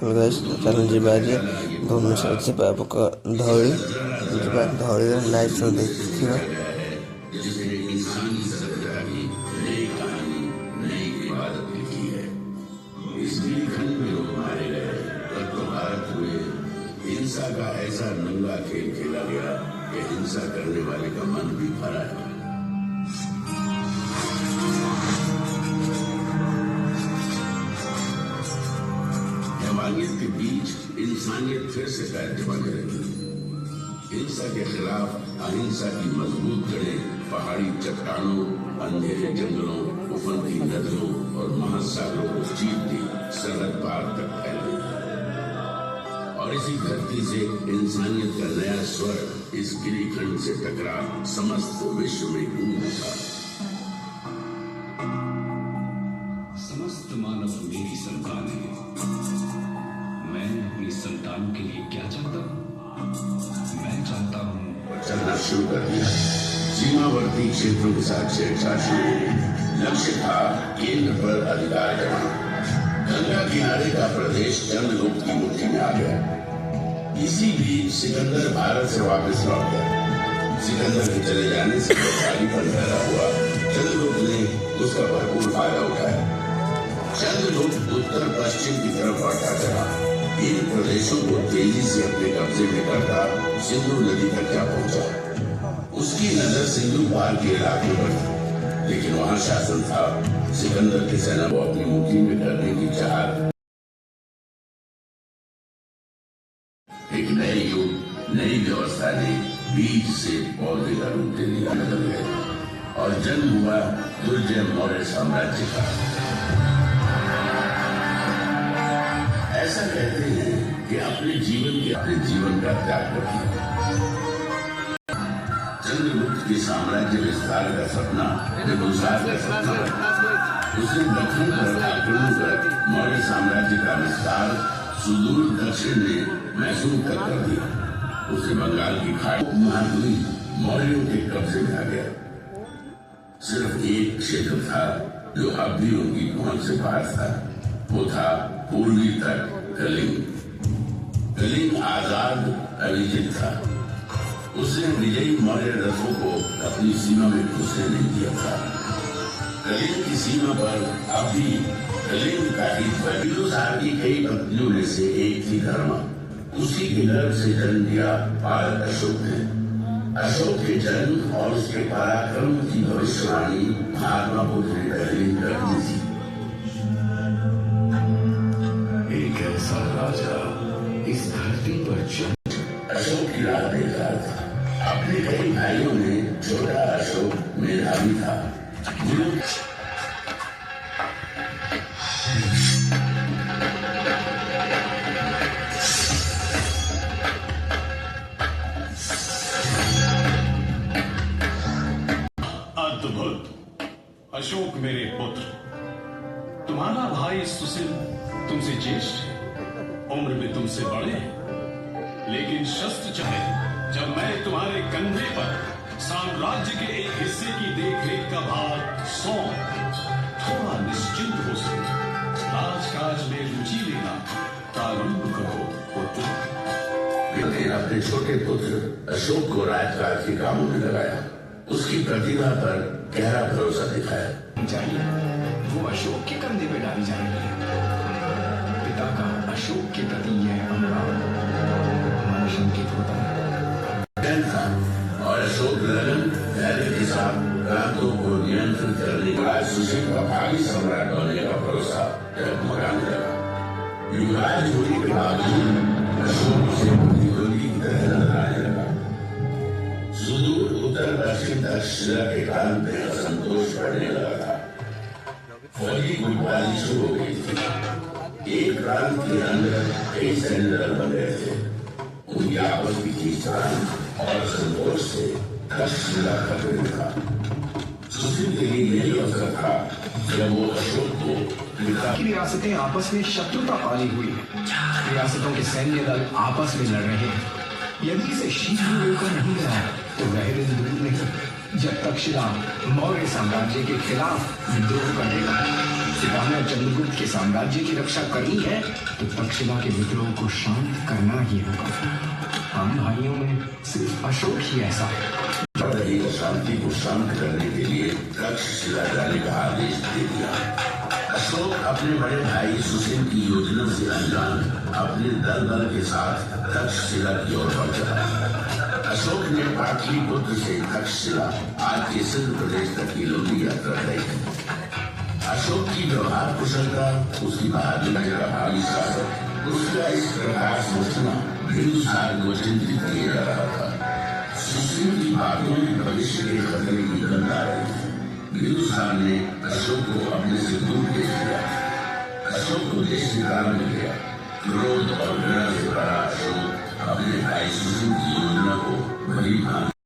Guys चलो ଯିବା ଆଜି ଭୁବନେଶ୍ୱର ଯିବା ଧଉଳି ଯିବା ଧଉଳିରେ ନାଇଟ୍ ଶୋ ଦେଖିବା। जिसे इंसानी सभ्यता की नई कहानी नई इबादत लिखी है। इस नीलखंड में लोग मारे गए, रक्त भारत हुए, हिंसा का ऐसा नंगा खेल खेला गया कि हिंसा करने वाले का मन भी भरा है। हैवानियत के बीच इंसानियत फिर से पैर जमा करेगी। हिंसा के खिलाफ अहिंसा की मजबूत जड़ें पहाड़ी चट्टानों, अंधेरे जंगलों, उफनती नदियों और महासागरों को चीरती सरहद पार तक फैल गई। और इसी धरती से इंसानियत का नया स्वर इस गिरिखंड से टकरा समस्त विश्व में गूंज उठा। समस्त मानव मेरी संतान है। मैं अपनी संतान के लिए क्या चाहता हूँ? मैं चाहता हूँ चलना शुरू कर दिया। सीमावर्ती क्षेत्रों के साथ छेड़छाड़ शुरू हो गई। लक्ष्य था केंद्र पर अधिकार जमाना। गंगा किनारे का प्रदेश चंद्रगुप्त की मुट्ठी में आ गया। इसी बीच सिकंदर भारत से वापस लौट गया। सिकंदर के चले जाने से वैशालीपन पैदा हुआ। चंद्रगुप्त ने उसका भरपूर फायदा उठाया। चंद्रगुप्त उत्तर पश्चिम की तरफ बढ़ता चला। इन प्रदेशों को तेजी से अपने कब्जे में करता सिंधु नदी तक जा पहुंचा। उसकी नजर सिंधु पार के इलाके पर थी, लेकिन वहां शासन था सिकंदर की सेना को अपनी मुट्ठी में करने की चाहत। एक नए युग नई व्यवस्था ने बीज से पौधे का रूप देने का बदल गया और जन्म हुआ दुर्जय मौर्य साम्राज्य का। ऐसा कहते हैं कि अपने जीवन का त्याग रखिए। चंद्रगुप्त के साम्राज्य विस्तार का सपना गुलजार का सपना उसने दक्षिण पर आक्रमण कर मौर्य साम्राज्य का विस्तार सुदूर दक्षिण में मैसूर तक कर दिया। उसने बंगाल की खाड़ी हुई मौर्यों के कब्जे में आ गया। सिर्फ एक क्षेत्र था जो अब भी उनकी पहुंच से बाहर था। वो था पूर्वी तक कलिंग। कलिंग आजाद अविजित था। उसने विजयी मौर्य रथों को अपनी सीमा में घुसने नहीं दिया था। कलिंग की सीमा पर अब भी कलिंग का ही बिंदुसार की कई पत्नियों में से एक थी धर्मा। उसी के गर्भ से जन्म दिया बालक अशोक ने। अशोक के जन्म और उसके पराक्रम की भविष्यवाणी महात्मा बुद्ध ने पहले कर दी थी। एक ऐसा राजा इस धरती पर अशोक की राह देख रहा था। अपने कई भाइयों में छोटा अशोक मेधावी था। अद्भुत। अशोक मेरे पुत्र, तुम्हारा भाई सुशील तुमसे ज्येष्ठ है, उम्र में तुमसे बड़े हैं, लेकिन शस्त्र चाहे जब मैं तुम्हारे कंधे पर साम्राज्य के एक हिस्से की देखरेख का भार सौंप थोड़ा निश्चिंत हो सके। राजकाज में रुचि लेना प्रारंभ करो पुत्र। अपने छोटे पुत्र अशोक को राजकाज के कामों में लगाया। उसकी प्रतिभा पर गहरा भरोसा दिखाया। जाइए, वो अशोक के कंधे पे डाली जा रही है। पिता का अशोक के प्रति यह अनुराग मनशंकित होता है। और अशोक लगन धैर्य के साथ प्रांतों को नियंत्रित करने का सुशील का भावी सम्राट होने का भरोसा जगमगाने लगा। युवराज होने के बावजूद अशोक से प्रतिद्वंदी की तरह नजर आने लगा। सुदूर उत्तर पश्चिम तक शिला के कारण में असंतोष बढ़ने लगा था। फौजी गुटबाजी शुरू हो गई थी। एक प्रांत के अंदर कई सैन्य दल बन गए थे। उनकी आपस की खींचतान और संतोष से शिला खतरे था। सुशील के लिए यही अवसर था जब वो अशोक को की रियासतें आपस में शत्रुता पाली हुई है। रियासतों के सैन्य दल आपस में लड़ रहे हैं। यदि इसे शीघ्र रोका नहीं गया तो वह दिन दूर नहीं जब तक्षशिला मौर्य साम्राज्य के खिलाफ विद्रोह करेगा। सिपाहियों चंद्रगुप्त के साम्राज्य की रक्षा करनी है तो तक्षशिला के विद्रोह को शांत करना ही होगा। हम भाइयों में सिर्फ अशोक ही ऐसा है। बढ़ रही अशांति को शांत करने के लिए तक्षशिला जाने का आदेश दे दिया। अशोक अपने बड़े भाई सुशील की योजना से अनजान अपने दल के साथ तक्षशिला की ओर बढ़ चला। अशोक ने पाटलिपुत्र से तक्षशिला आज के सिंध प्रदेश तक की लंबी यात्रा तय की। अशोक की व्यवहार कुशलता, उसकी बहादुरी का भावी शासक, उसका इस प्रकार सोचना बिंदुसार को चिंतित किया जा रहा था। सुशील की बातों में भविष्य के खतरे की गंध आ रही थी। बिंदुसार ने अशोक को अपने से दूर भेज दिया। अशोक को देश निकाल मिल गया। क्रोध और घृणा से भरा अशोक अपने भाई सुशील की योजना को भली भांति